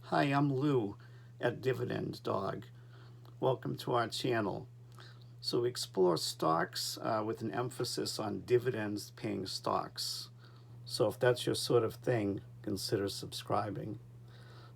Hi, I'm Lou at Dividend Dog. Welcome to our channel. So we explore stocks with an emphasis on dividends paying stocks. So if that's your sort of thing, consider subscribing.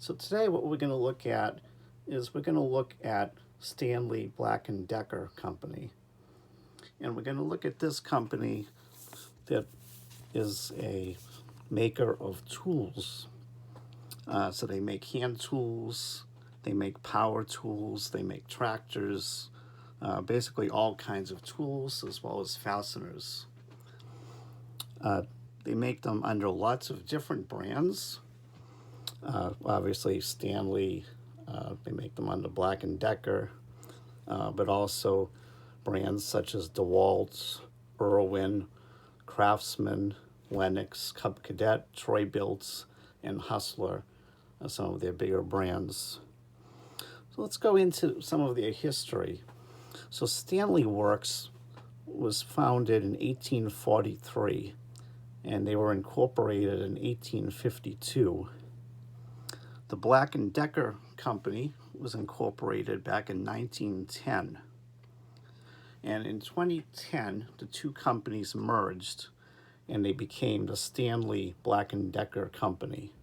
So today what we're going to look at is we're going to look at Stanley Black and Decker company. And we're going to look at this company that is a maker of tools. So they make hand tools, they make power tools, they make tractors, basically all kinds of tools as well as fasteners. They make them under lots of different brands. Obviously Stanley, they make them under Black and Decker, but also brands such as DeWalt, Irwin, Craftsman, Lennox, Cub Cadet, Troy-Bilt, and Hustler are some of their bigger brands. So let's go into some of their history. So Stanley Works was founded in 1843, and they were incorporated in 1852. The Black and Decker Company was incorporated back in 1910. And in 2010, the two companies merged, and they became the Stanley Black and Decker Company.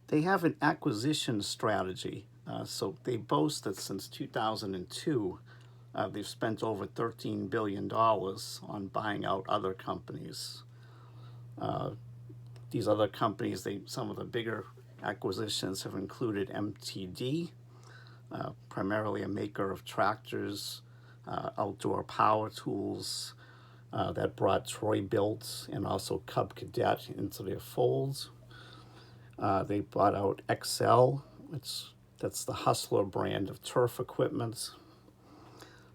They have an acquisition strategy. So they boast that since 2002, they've spent over $13 billion on buying out other companies. These other companies, some of the bigger acquisitions have included MTD, primarily a maker of tractors, outdoor power tools, that brought Troy-Bilt and also Cub Cadet into their folds. They bought out XL, that's the Hustler brand of turf equipment.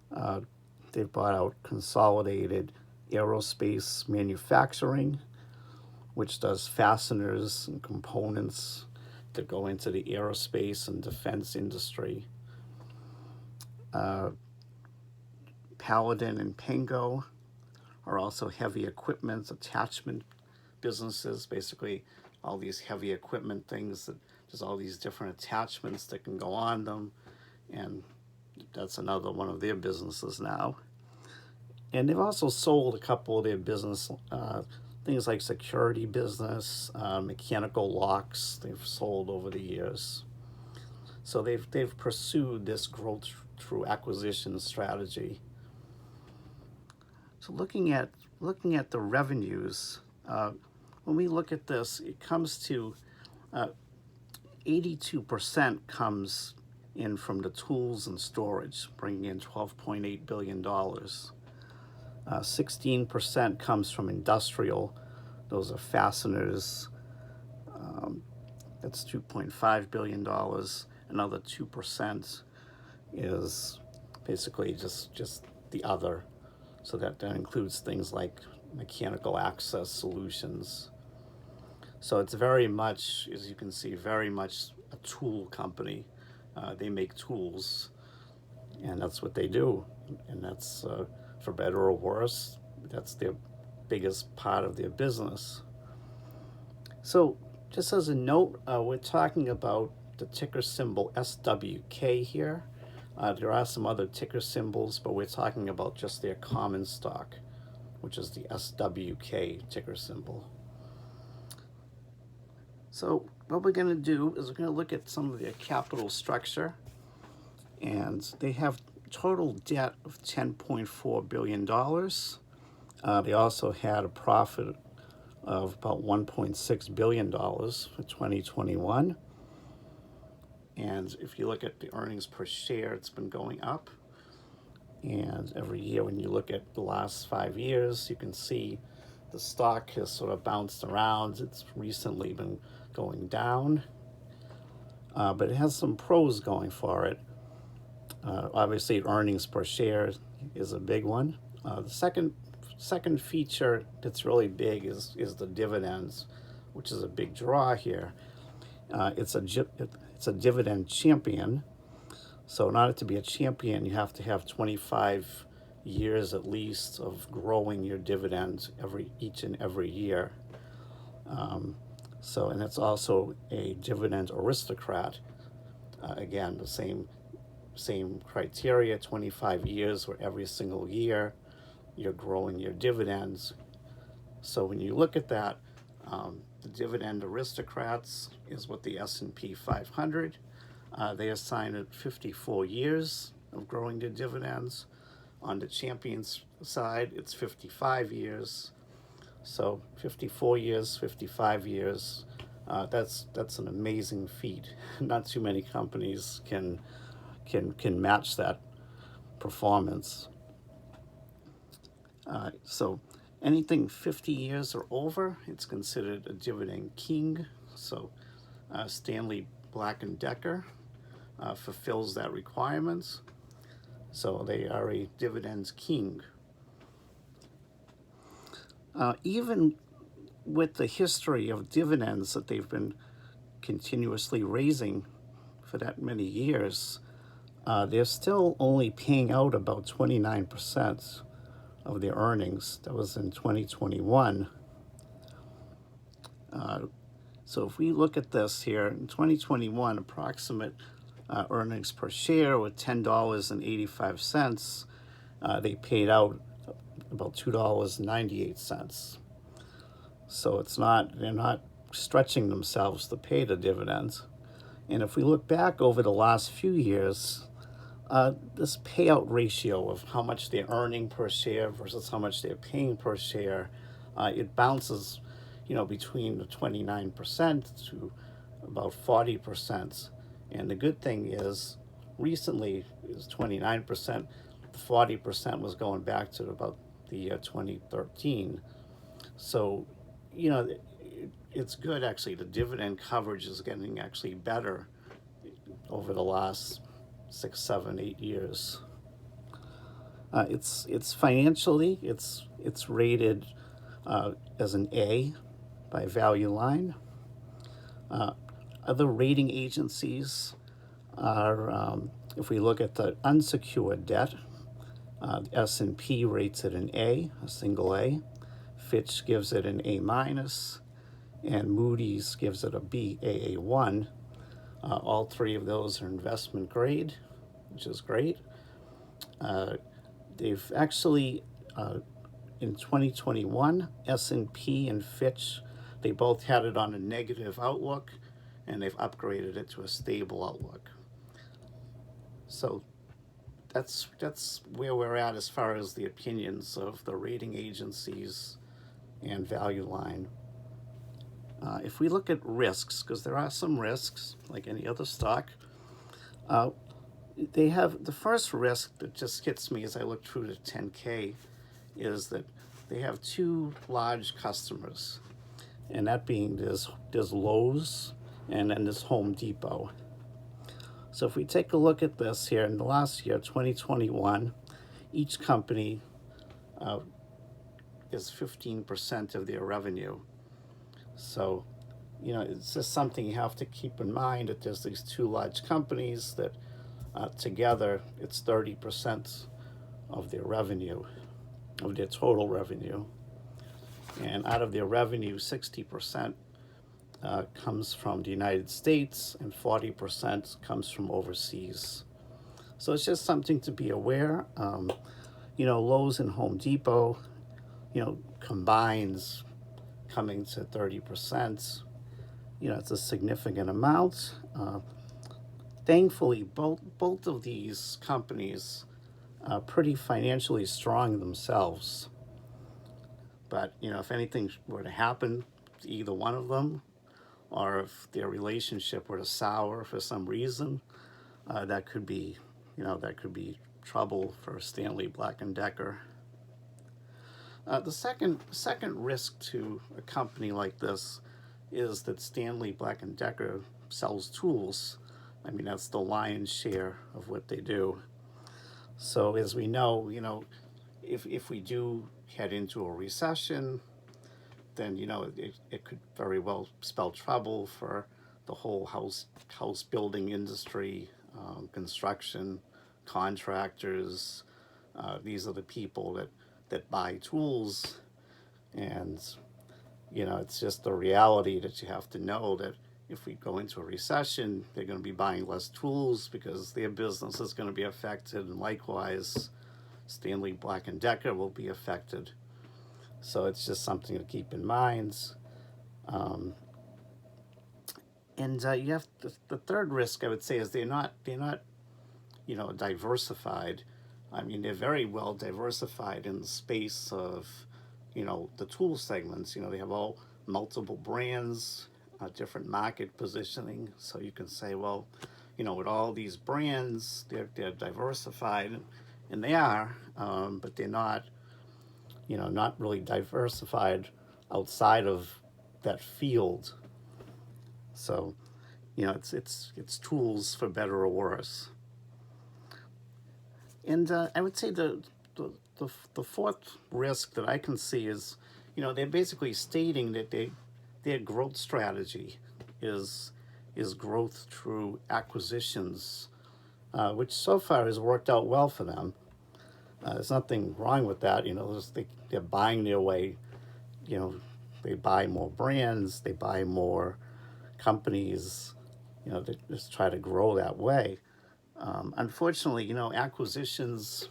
They bought out Consolidated Aerospace Manufacturing, which does fasteners and components that go into the aerospace and defense industry. Paladin and Pango are also heavy equipment attachment businesses, basically all these heavy equipment things that there's all these different attachments that can go on them, and that's another one of their businesses now. And they've also sold a couple of their business things like security business, mechanical locks. They've sold over the years. So they've pursued this growth through acquisition strategy. So looking at the revenues, when we look at this, it comes to 82% comes in from the tools and storage, bringing in $12.8 billion. 16% comes from industrial. Those are fasteners. That's $2.5 billion. Another 2% is basically just the other. So that includes things like mechanical access solutions. So it's very much, as you can see, very much a tool company. They make tools, and that's what they do. And that's, for better or worse, that's their biggest part of their business. So just as a note, we're talking about the ticker symbol SWK here. There are some other ticker symbols, but we're talking about just their common stock, which is the SWK ticker symbol. So what we're going to do is we're going to look at some of their capital structure, and they have total debt of $10.4 billion. They also had a profit of about $1.6 billion for 2021. And if you look at the earnings per share, it's been going up. And every year when you look at the last 5 years, you can see the stock has sort of bounced around. It's recently been going down, but it has some pros going for it. Obviously, earnings per share is a big one. The second feature that's really big is the dividends, which is a big draw here. It's a dividend champion. So in order to be a champion, you have to have 25 years at least of growing your dividends each and every year. So, and it's also a dividend aristocrat. Again, the same criteria, 25 years where every single year you're growing your dividends. So when you look at that, the dividend aristocrats is what the S&P 500. They assign it 54 years of growing their dividends. On the champions side, it's 55 years. So 54 years, 55 years. That's an amazing feat. Not too many companies can match that performance. So anything 50 years or over, it's considered a dividend king. So Stanley Black and Decker fulfills that requirement. So they are a dividends king. Even with the history of dividends that they've been continuously raising for that many years, they're still only paying out about 29% of their earnings. That was in 2021. So if we look at this here, in 2021, approximate earnings per share were $10.85. They paid out about $2.98. So they're not stretching themselves to pay the dividends. And if we look back over the last few years, this payout ratio of how much they're earning per share versus how much they're paying per share, it bounces, between the 29% to about 40%. And the good thing is, recently is 29%. The 40% was going back to about the year 2013. So, it's good actually. The dividend coverage is getting actually better over the last 6, 7, 8 years. It's financially, it's rated as an A by Value Line. Other rating agencies are, if we look at the unsecured debt, the S&P rates it an A, a single A. Fitch gives it an A minus, and Moody's gives it a B, AA1. All three of those are investment grade, which is great. They've actually, in 2021, S&P and Fitch, they both had it on a negative outlook, and they've upgraded it to a stable outlook. So that's where we're at as far as the opinions of the rating agencies and Value Line. If we look at risks, because there are some risks, like any other stock, they have the first risk that just hits me as I look through the 10K is that they have two large customers, and that being there's Lowe's and then there's Home Depot. So if we take a look at this here, in the last year, 2021, each company is 15% of their revenue. So, it's just something you have to keep in mind, that there's these two large companies that together it's 30% of their revenue, of their total revenue. And out of their revenue, 60% comes from the United States and 40% comes from overseas. So it's just something to be aware. Lowe's and Home Depot, combines coming to 30%. It's a significant amount. Thankfully, both of these companies are pretty financially strong themselves. But, if anything were to happen to either one of them, or if their relationship were to sour for some reason, that could be trouble for Stanley Black and Decker. The second risk to a company like this is that Stanley Black and Decker sells tools. I mean, that's the lion's share of what they do. So as we know, if we do head into a recession, then it could very well spell trouble for the whole house building industry, construction, contractors. These are the people that buy tools, and it's just the reality that you have to know that if we go into a recession, they're going to be buying less tools because their business is going to be affected, and likewise, Stanley Black and Decker will be affected. So it's just something to keep in mind. Um, and you have the third risk, I would say, is they're not diversified. I mean, they're very well diversified in the space of the tool segments. They have all multiple brands, different market positioning. So you can say, well, with all these brands, they're diversified, and they are, but they're not really diversified outside of that field. So it's tools for better or worse. And I would say the fourth risk that I can see is, they're basically stating that their growth strategy is growth through acquisitions, which so far has worked out well for them. There's nothing wrong with that. They're buying their way. You know, they buy more brands, they buy more companies. They just try to grow that way. Unfortunately, acquisitions,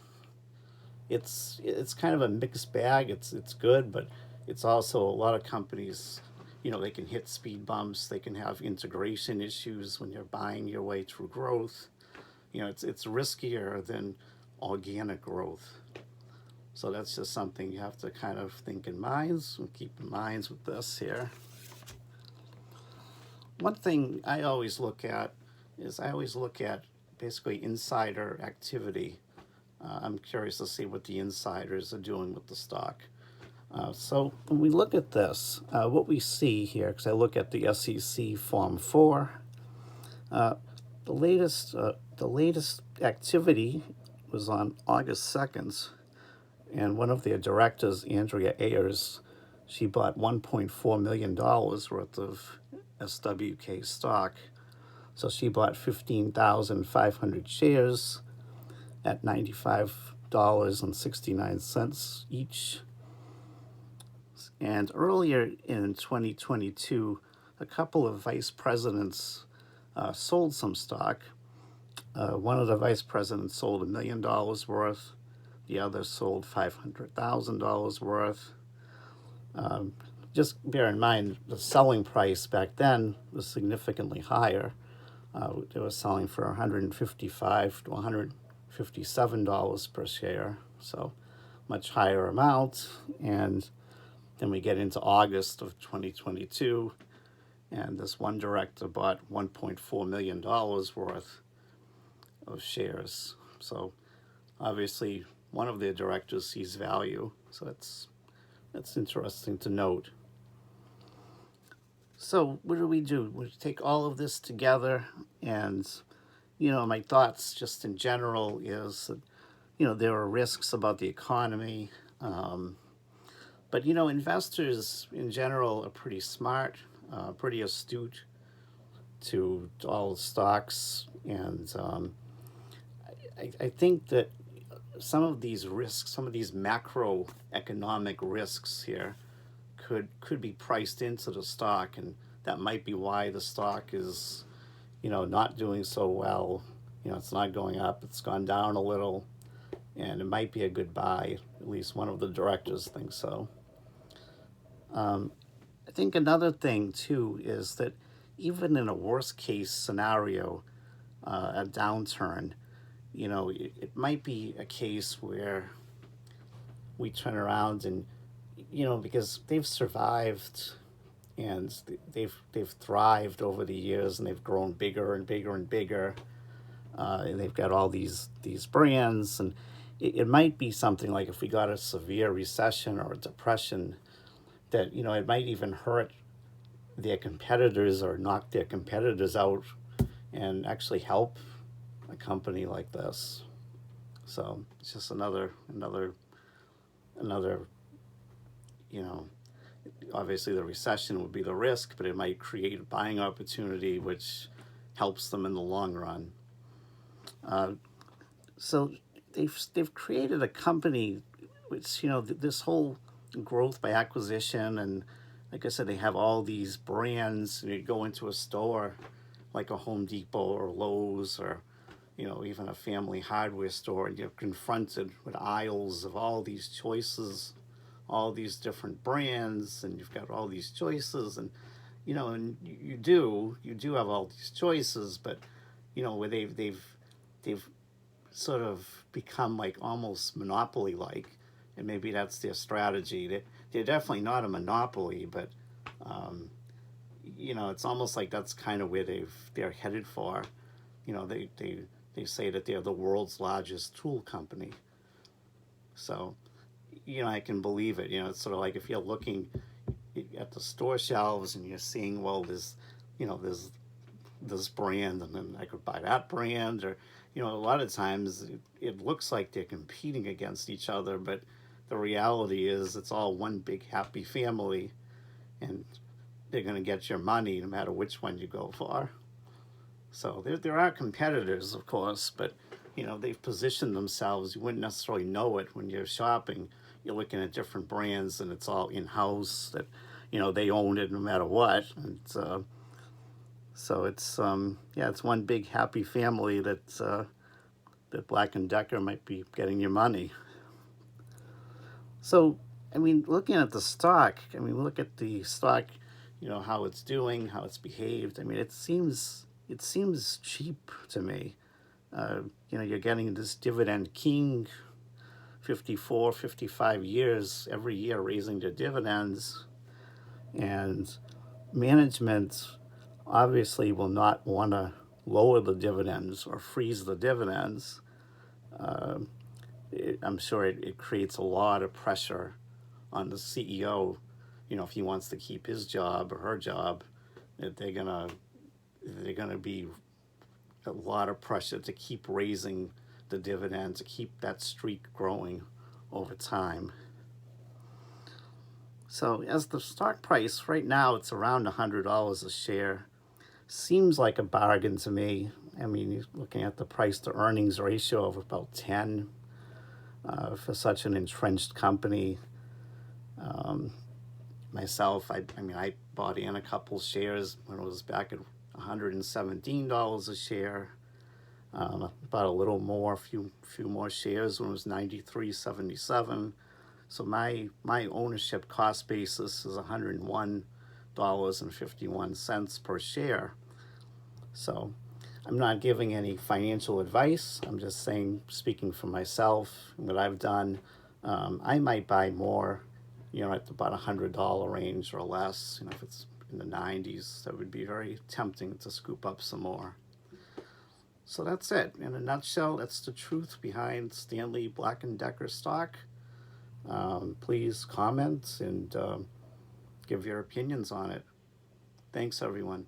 it's kind of a mixed bag. It's good, but it's also a lot of companies. They can hit speed bumps. They can have integration issues when you're buying your way through growth. It's riskier than organic growth. So that's just something you have to kind of think in minds and keep in minds with this here. One thing I always look at is basically insider activity. I'm curious to see what the insiders are doing with the stock. So when we look at this, what we see here, because I look at the SEC Form 4, the latest activity was on August 2nd, and one of their directors, Andrea Ayers, she bought $1.4 million worth of SWK stock. So she bought 15,500 shares at $95.69 each. And earlier in 2022, a couple of vice presidents sold some stock. One of the vice presidents sold $1 million worth. The other sold $500,000 worth. Just bear in mind, the selling price back then was significantly higher. They were selling for $155 to $157 per share, so much higher amount. And then we get into August of 2022, and this one director bought $1.4 million worth of shares. So obviously, one of their directors sees value. So that's interesting to note. So what do? We take all of this together, and my thoughts just in general is that there are risks about the economy, but investors in general are pretty smart, pretty astute to all the stocks, and I think that some of these risks, some of these macroeconomic risks here, could be priced into the stock, and that might be why the stock is not doing so well. It's not going up, it's gone down a little, and it might be a good buy. At least one of the directors thinks so. I think another thing too is that even in a worst case scenario, a downturn, it might be a case where we turn around and because they've survived and they've thrived over the years, and they've grown bigger and bigger and bigger, and they've got all these brands, and it might be something like if we got a severe recession or a depression, that it might even hurt their competitors or knock their competitors out and actually help a company like this. So it's just another obviously the recession would be the risk, but it might create a buying opportunity which helps them in the long run. So they've created a company which this whole growth by acquisition, and like I said, they have all these brands. You go into a store like a Home Depot or Lowe's, or even a family hardware store, and you're confronted with aisles of all these choices, all these different brands, and you've got all these choices, and and you do have all these choices, but where they've sort of become like almost monopoly like, and maybe that's their strategy. They're definitely not a monopoly, but it's almost like that's kind of where they're headed for. They say that they're the world's largest tool company. So, I can believe it. It's sort of like if you're looking at the store shelves and you're seeing, well, there's this brand, and then I could buy that brand, or a lot of times it looks like they're competing against each other, but the reality is it's all one big happy family, and they're going to get your money no matter which one you go for. So there are competitors, of course, but they've positioned themselves. You wouldn't necessarily know it when you're shopping. You're looking at different brands, and it's all in-house, that they own it no matter what. And so it's it's one big happy family that Black and Decker might be getting your money. So looking at the stock, look at the stock, how it's doing, how it's behaved. It seems cheap to me. You're getting this dividend king, 54, 55 years, every year raising their dividends. And management obviously will not want to lower the dividends or freeze the dividends. I'm sure it creates a lot of pressure on the CEO, if he wants to keep his job or her job, that they're gonna be a lot of pressure to keep raising the dividend, to keep that streak growing over time. So as the stock price right now, it's around $100 a share. Seems like a bargain to me. You're looking at the price to earnings ratio of about 10 for such an entrenched company. Myself, I bought in a couple shares when it was back at $117 a share. Bought a little more, a few more shares when it was $93.77. So my ownership cost basis is $101.51 per share. So I'm not giving any financial advice. I'm just speaking for myself, what I've done. I might buy more, at about $100 range or less. If it's in the 90s, that would be very tempting to scoop up some more. So that's it. In a nutshell, that's the truth behind Stanley Black and Decker stock. Please comment and give your opinions on it. Thanks, everyone.